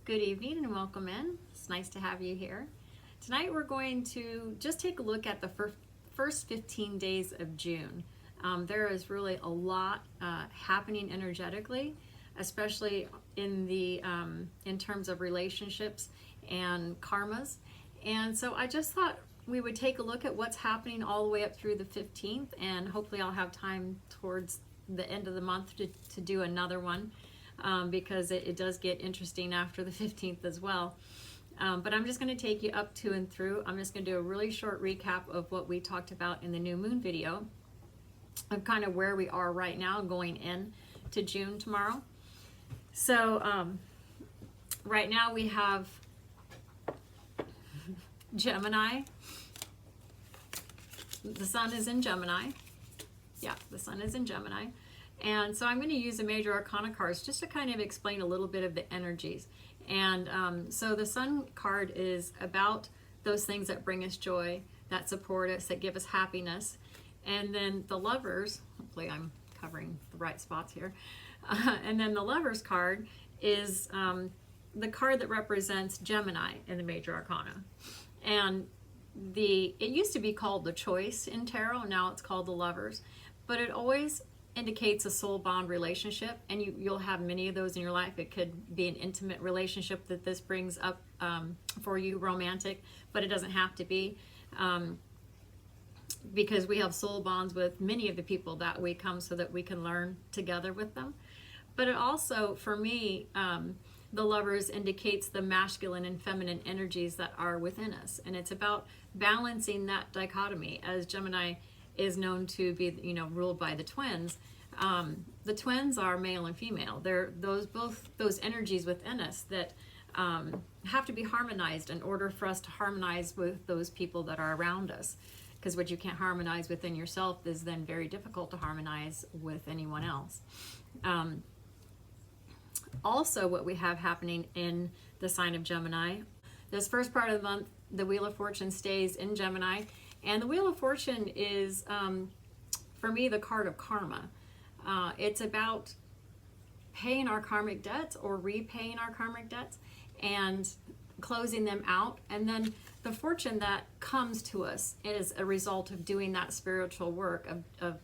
Good evening and welcome in. It's nice to have you here. Tonight we're going to just take a look at the first 15 days of June. There is really a lot happening energetically, especially in terms of relationships and karmas. And so I just thought we would take a look at what's happening all the way up through the 15th, and hopefully I'll have time towards the end of the month to do another one. Because it does get interesting after the 15th as well. But I'm just going to take you up to and through. I'm just going to do a really short recap of what we talked about in the new moon video, of kind of where we are right now going in to June tomorrow. So right now we have Gemini. The sun is in Gemini. Yeah, the sun is in Gemini. And so I'm going to use the major arcana cards just to kind of explain a little bit of the energies. And so the sun card is about those things that bring us joy, that support us, that give us happiness. And then the lovers, hopefully I'm covering the right spots here. And then the lovers card is the card that represents Gemini in the major arcana. And it used to be called the choice in tarot, now it's called the lovers. But it always indicates a soul bond relationship, and you'll have many of those in your life. It could be an intimate relationship that this brings up for you, romantic, but it doesn't have to be, because we have soul bonds with many of the people that we come so that we can learn together with them. But it also, for me, the lovers indicates the masculine and feminine energies that are within us, and it's about balancing that dichotomy, as Gemini is known to be, ruled by the twins. The twins are male and female. They're both those energies within us that have to be harmonized in order for us to harmonize with those people that are around us. Because what you can't harmonize within yourself is then very difficult to harmonize with anyone else. Also, what we have happening in the sign of Gemini, this first part of the month, the Wheel of Fortune stays in Gemini. And the Wheel of Fortune is, for me, the card of karma. It's about paying our karmic debts or repaying our karmic debts and closing them out. And then the fortune that comes to us is a result of doing that spiritual work of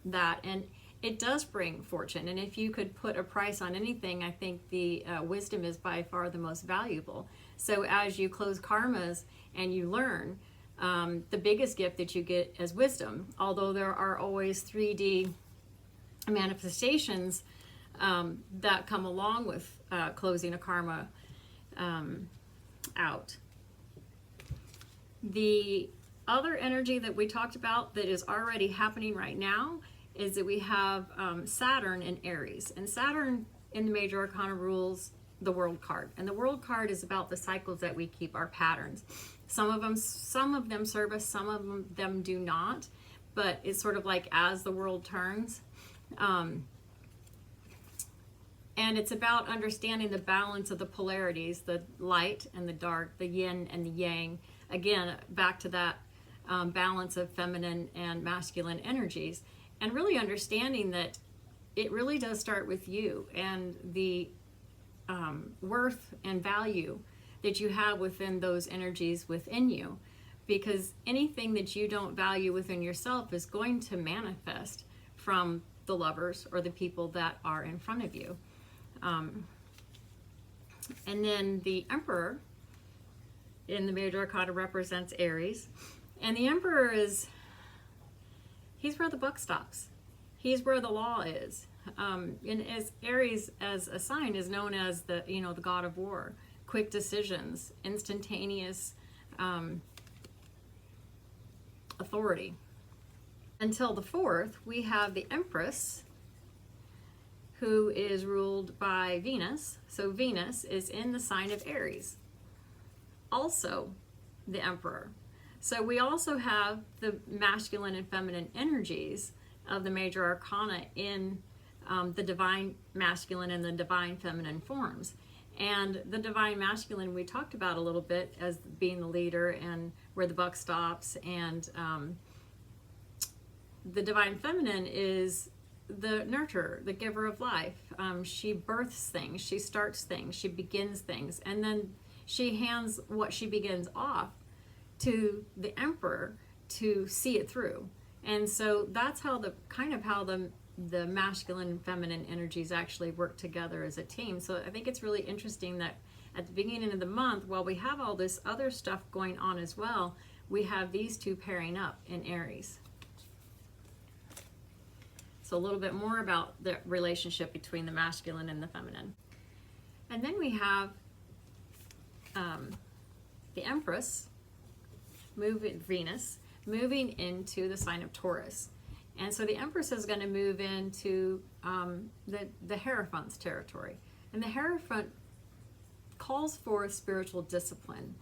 that. And it does bring fortune. And if you could put a price on anything, I think the wisdom is by far the most valuable. So as you close karmas and you learn, the biggest gift that you get is wisdom, although there are always 3D manifestations that come along with closing a karma out. The other energy that we talked about that is already happening right now is that we have Saturn in Aries, and Saturn in the major arcana rules the world card, and the world card is about the cycles that we keep, our patterns. Some of them serve us, some of them do not, but it's sort of like as the world turns. And it's about understanding the balance of the polarities, the light and the dark, the yin and the yang. Again, back to that balance of feminine and masculine energies, and really understanding that it really does start with you and the worth and value that you have within those energies within you, because anything that you don't value within yourself is going to manifest from the lovers or the people that are in front of you. And then the Emperor in the major arcana represents Aries, and the Emperor he's where the buck stops. He's where the law is. And as Aries as a sign is known as the god of war, quick decisions, instantaneous authority. Until the 4th, we have the Empress, who is ruled by Venus. So Venus is in the sign of Aries. Also the Emperor. So we also have the masculine and feminine energies of the major arcana in the divine masculine and the divine feminine forms. And the divine masculine we talked about a little bit as being the leader and where the buck stops, and the divine feminine is the nurturer, the giver of life. She births things, she starts things, she begins things, and then she hands what she begins off to the emperor to see it through. And so that's how the masculine and feminine energies actually work together as a team. So I think it's really interesting that at the beginning of the month, while we have all this other stuff going on as well, we have these two pairing up in Aries. So a little bit more about the relationship between the masculine and the feminine. And then we have the Empress, Venus, moving into the sign of Taurus. And so the Empress is going to move into the Hierophant's territory. And the Hierophant calls for spiritual discipline.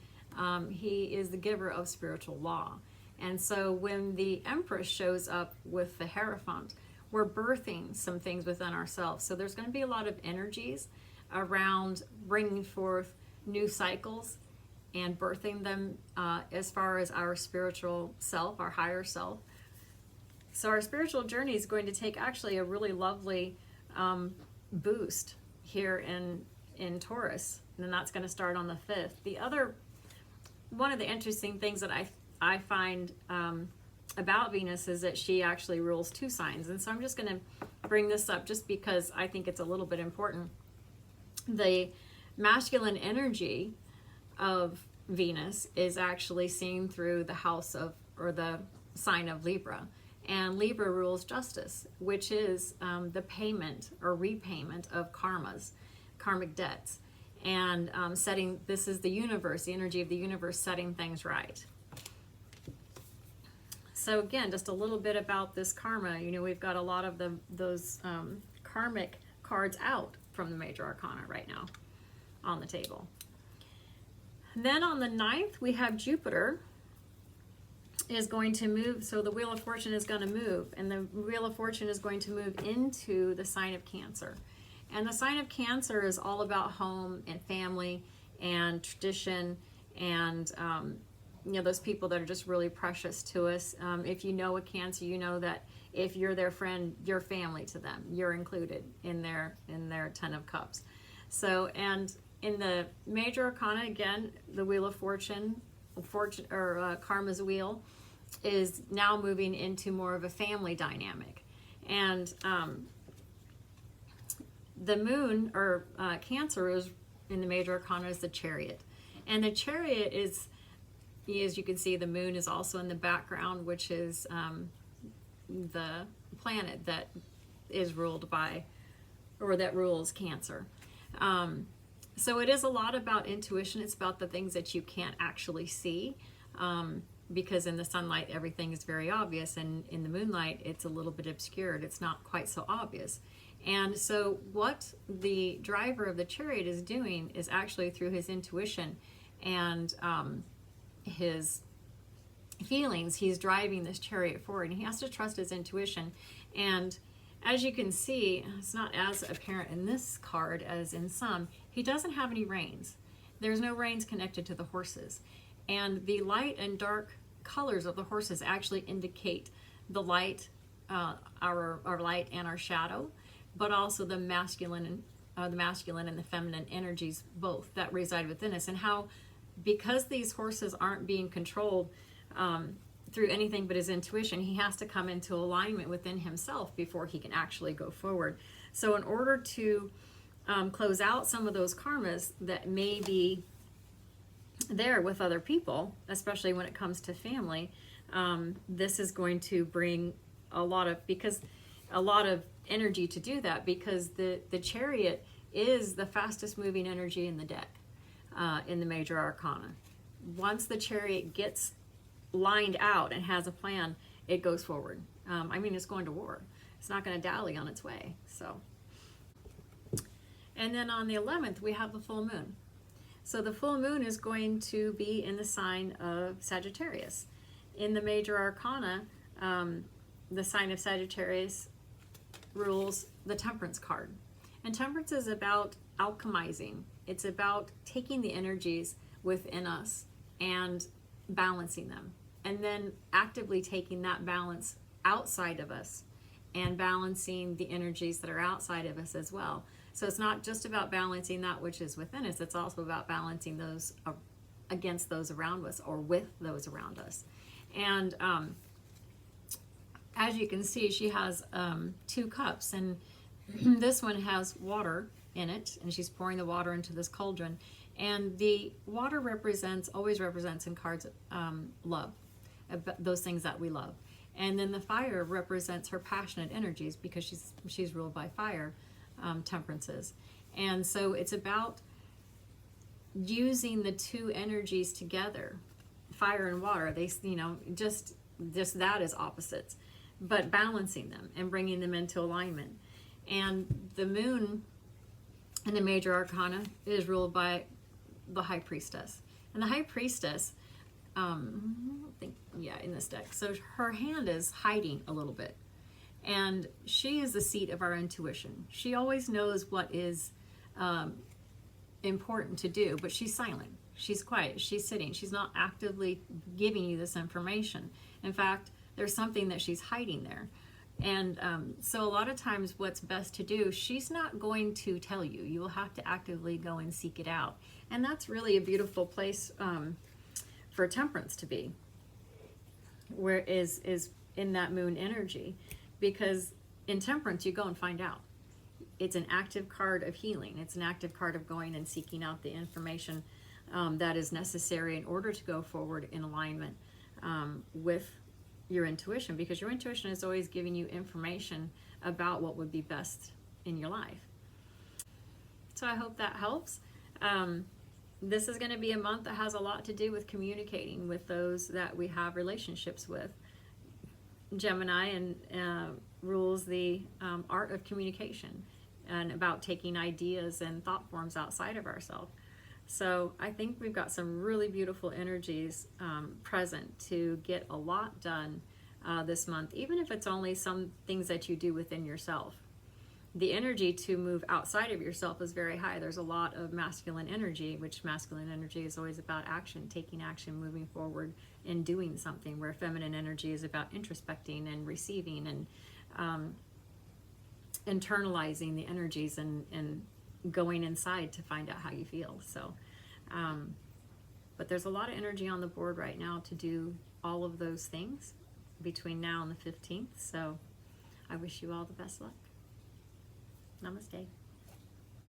He is the giver of spiritual law. And so when the Empress shows up with the Hierophant, we're birthing some things within ourselves. So there's going to be a lot of energies around bringing forth new cycles and birthing them as far as our spiritual self, our higher self. So our spiritual journey is going to take actually a really lovely boost here in Taurus, and that's going to start on the 5th. One of the interesting things that I find about Venus is that she actually rules 2 signs, and so I'm just going to bring this up just because I think it's a little bit important. The masculine energy of Venus is actually seen through the house of, or the sign of Libra. And Libra rules justice, which is the payment or repayment of karmic debts. And this is the universe, the energy of the universe setting things right. So again, just a little bit about this karma. We've got a lot of those karmic cards out from the major arcana right now on the table. And then on the 9th, we have Jupiter is going to move. So the Wheel of Fortune is going to move, and the Wheel of Fortune is going to move into the sign of Cancer. And the sign of Cancer is all about home and family and tradition and those people that are just really precious to us. If you know a Cancer, you know that if you're their friend, you're family to them. You're included in their 10 of Cups. So, and in the major arcana, again, the Wheel of Fortune or Karma's wheel is now moving into more of a family dynamic. And the moon, or Cancer, is in the major arcana is the Chariot. And the Chariot is, as you can see, the moon is also in the background, which is the planet that is ruled by, or that rules Cancer. So it is a lot about intuition. It's about the things that you can't actually see, because in the sunlight everything is very obvious, and in the moonlight it's a little bit obscured. It's not quite so obvious. And so what the driver of the Chariot is doing is actually through his intuition and his feelings, he's driving this chariot forward, and he has to trust his intuition. And as you can see, it's not as apparent in this card as in some, he doesn't have any reins. There's no reins connected to the horses. And the light and dark colors of the horses actually indicate the light, our light and our shadow, but also the masculine and the feminine energies, both that reside within us. And how, because these horses aren't being controlled through anything but his intuition, he has to come into alignment within himself before he can actually go forward. So in order to close out some of those karmas that may be there with other people, especially when it comes to family, this is going to bring a lot of energy to do that, because the Chariot is the fastest moving energy in the deck, in the major arcana. Once the Chariot gets lined out and has a plan, it goes forward. It's going to war. It's not going to dally on its way. So, and then on the 11th, we have the full moon. So the full moon is going to be in the sign of Sagittarius. In the major arcana, the sign of Sagittarius rules the Temperance card. And Temperance is about alchemizing. It's about taking the energies within us and balancing them, and then actively taking that balance outside of us and balancing the energies that are outside of us as well. So it's not just about balancing that which is within us, it's also about balancing those against those around us or with those around us. And as you can see, she has 2 cups, and this one has water in it, and she's pouring the water into this cauldron. And the water always represents in cards love, those things that we love. And then the fire represents her passionate energies, because she's ruled by fire, temperances. And so it's about using the 2 energies together, fire and water. They, just that is opposites, but balancing them and bringing them into alignment. And the moon in the major arcana is ruled by the high priestess. And the high priestess, in this deck, so her hand is hiding a little bit. And she is the seat of our intuition. She always knows what is important to do, but she's silent. She's quiet. She's sitting. She's not actively giving you this information. In fact, there's something that she's hiding there. And so a lot of times what's best to do, she's not going to tell you. You will have to actively go and seek it out. And that's really a beautiful place for temperance to be, where is in that moon energy. Because in temperance, you go and find out. It's an active card of healing. It's an active card of going and seeking out the information that is necessary in order to go forward in alignment with your intuition, because your intuition is always giving you information about what would be best in your life. So I hope that helps. This is going to be a month that has a lot to do with communicating with those that we have relationships with. Gemini and rules the art of communication, and about taking ideas and thought forms outside of ourselves. So I think we've got some really beautiful energies present to get a lot done this month, even if it's only some things that you do within yourself. The energy to move outside of yourself is very high. There's a lot of masculine energy, which masculine energy is always about action, taking action, moving forward and doing something, where feminine energy is about introspecting and receiving and internalizing the energies and going inside to find out how you feel. So, but there's a lot of energy on the board right now to do all of those things between now and the 15th. So I wish you all the best luck. Namaste.